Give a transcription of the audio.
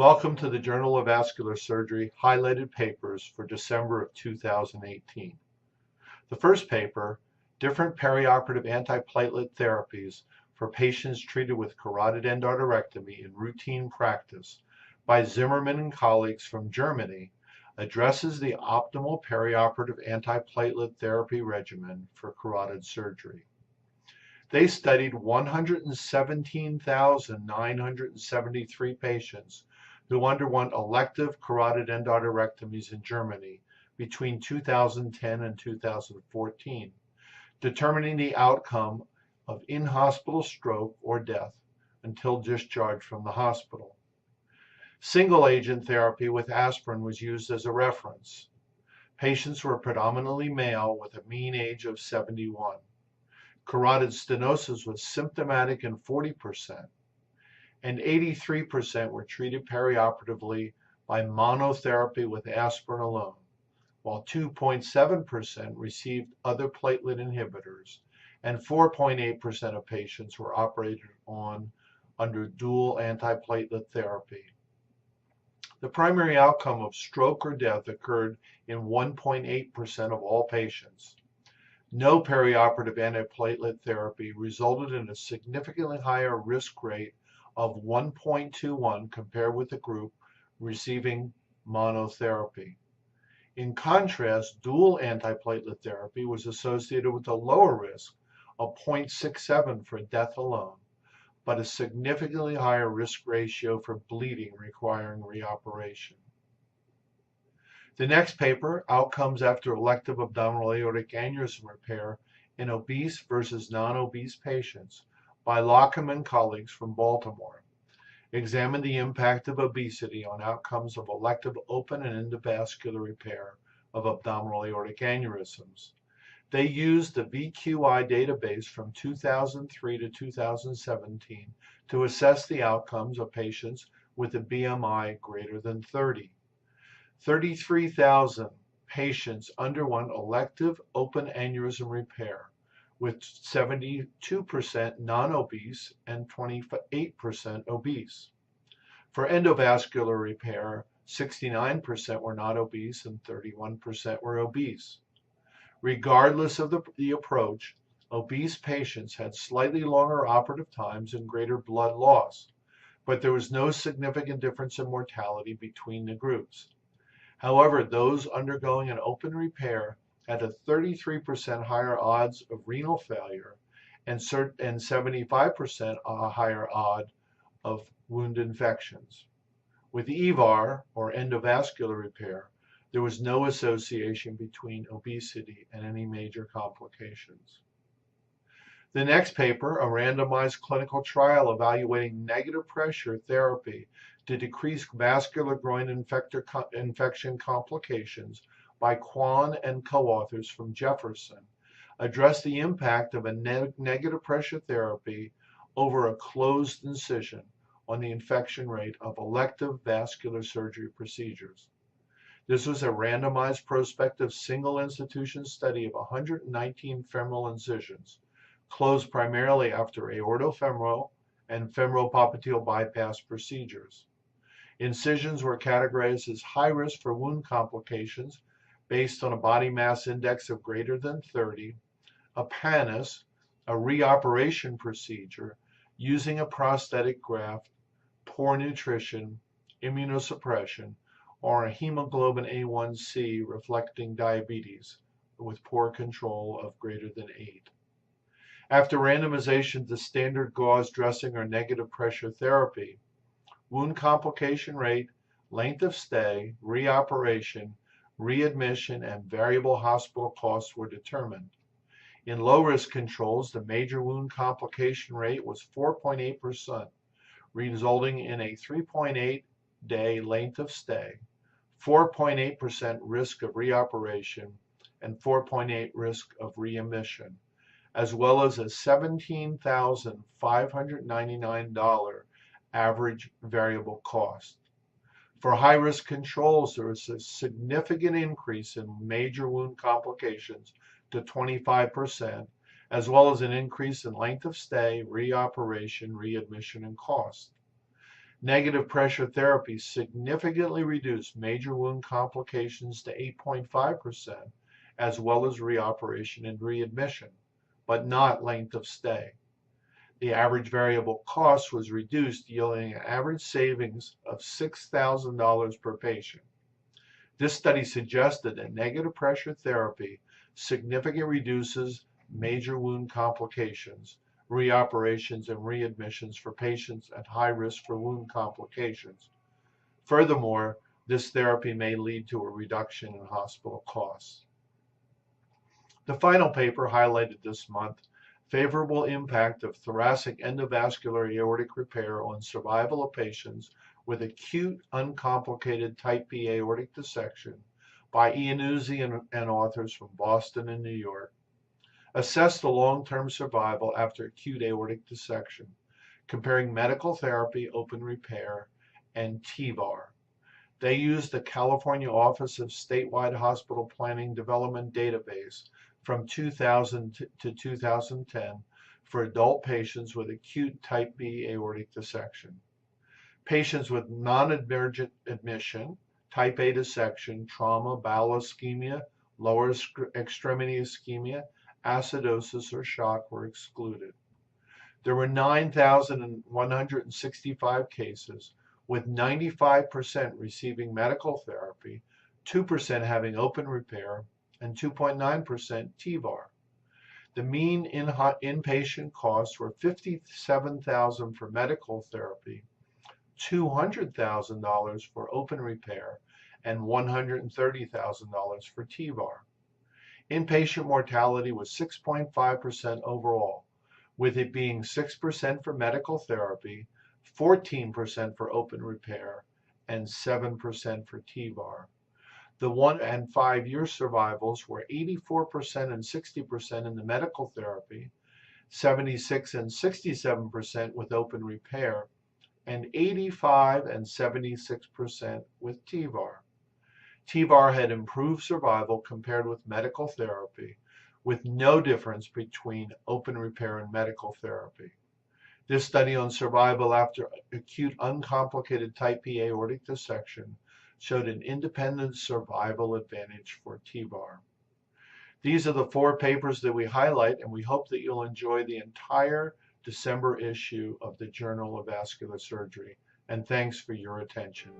Welcome to the Journal of Vascular Surgery highlighted papers for December of 2018. The first paper, Different Perioperative Antiplatelet Therapies for Patients Treated with Carotid Endarterectomy in Routine Practice by Zimmerman and colleagues from Germany, addresses the optimal perioperative antiplatelet therapy regimen for carotid surgery. They studied 117,973 patients who underwent elective carotid endarterectomies in Germany between 2010 and 2014, determining the outcome of in-hospital stroke or death until discharge from the hospital. Single-agent therapy with aspirin was used as a reference. Patients were predominantly male with a mean age of 71. Carotid stenosis was symptomatic in 40%, and 83% were treated perioperatively by monotherapy with aspirin alone, while 2.7% received other platelet inhibitors, and 4.8% of patients were operated on under dual antiplatelet therapy. The primary outcome of stroke or death occurred in 1.8% of all patients. No perioperative antiplatelet therapy resulted in a significantly higher risk rate of 1.21 compared with the group receiving monotherapy. In contrast, dual antiplatelet therapy was associated with a lower risk of 0.67 for death alone, but a significantly higher risk ratio for bleeding requiring reoperation. The next paper, Outcomes After Elective Abdominal Aortic Aneurysm Repair in Obese versus Non-Obese Patients, by Lockham and colleagues from Baltimore, examined the impact of obesity on outcomes of elective open and endovascular repair of abdominal aortic aneurysms. They used the VQI database from 2003 to 2017 to assess the outcomes of patients with a BMI greater than 30. 33,000 patients underwent elective open aneurysm repair, with 72% non-obese and 28% obese. For endovascular repair, 69% were not obese and 31% were obese. Regardless of the approach, obese patients had slightly longer operative times and greater blood loss, but there was no significant difference in mortality between the groups. However, those undergoing an open repair had a 33% higher odds of renal failure and 75% higher odd of wound infections. With EVAR, or endovascular repair, there was no association between obesity and any major complications. The next paper, a randomized clinical trial evaluating negative pressure therapy to decrease vascular groin infection complications by Kwan and co-authors from Jefferson, addressed the impact of a negative pressure therapy over a closed incision on the infection rate of elective vascular surgery procedures. This was a randomized prospective single institution study of 119 femoral incisions, closed primarily after aortofemoral and femoropopliteal bypass procedures. Incisions were categorized as high risk for wound complications based on a body mass index of greater than 30, a PANIS, a reoperation procedure using a prosthetic graft, poor nutrition, immunosuppression, or a hemoglobin A1C reflecting diabetes with poor control of greater than 8. After randomization to standard gauze dressing or negative pressure therapy, wound complication rate, length of stay, reoperation, readmission, and variable hospital costs were determined. In low-risk controls, the major wound complication rate was 4.8%, resulting in a 3.8-day length of stay, 4.8% risk of reoperation, and 4.8% risk of readmission, as well as a $17,599 average variable cost. For high-risk controls, there was a significant increase in major wound complications to 25%, as well as an increase in length of stay, reoperation, readmission, and cost. Negative pressure therapy significantly reduced major wound complications to 8.5%, as well as reoperation and readmission, but not length of stay. The average variable cost was reduced, yielding an average savings of $6,000 per patient. This study suggested that negative pressure therapy significantly reduces major wound complications, reoperations, and readmissions for patients at high risk for wound complications. Furthermore, this therapy may lead to a reduction in hospital costs. The final paper highlighted this month favorable impact of thoracic endovascular aortic repair on survival of patients with acute uncomplicated type B aortic dissection by Iannuzzi and authors from Boston and New York. Assess the long-term survival after acute aortic dissection, comparing medical therapy, open repair, and TEVAR. They used the California Office of Statewide Hospital Planning Development database from 2000 to 2010 for adult patients with acute type B aortic dissection. Patients with non-emergent admission, type A dissection, trauma, bowel ischemia, lower extremity ischemia, acidosis, or shock were excluded. There were 9,165 cases, with 95% receiving medical therapy, 2% having open repair, and 2.9% TEVAR. The mean inpatient costs were $57,000 for medical therapy, $200,000 for open repair, and $130,000 for TEVAR. Inpatient mortality was 6.5% overall, with it being 6% for medical therapy, 14% for open repair, and 7% for TEVAR. The 1 and 5 year survivals were 84% and 60% in the medical therapy, 76 and 67% with open repair, and 85 and 76% with TEVAR. TEVAR had improved survival compared with medical therapy, with no difference between open repair and medical therapy. This study on survival after acute uncomplicated type B aortic dissection showed an independent survival advantage for TEVAR. These are the 4 papers that we highlight, and we hope that you'll enjoy the entire December issue of the Journal of Vascular Surgery. And thanks for your attention.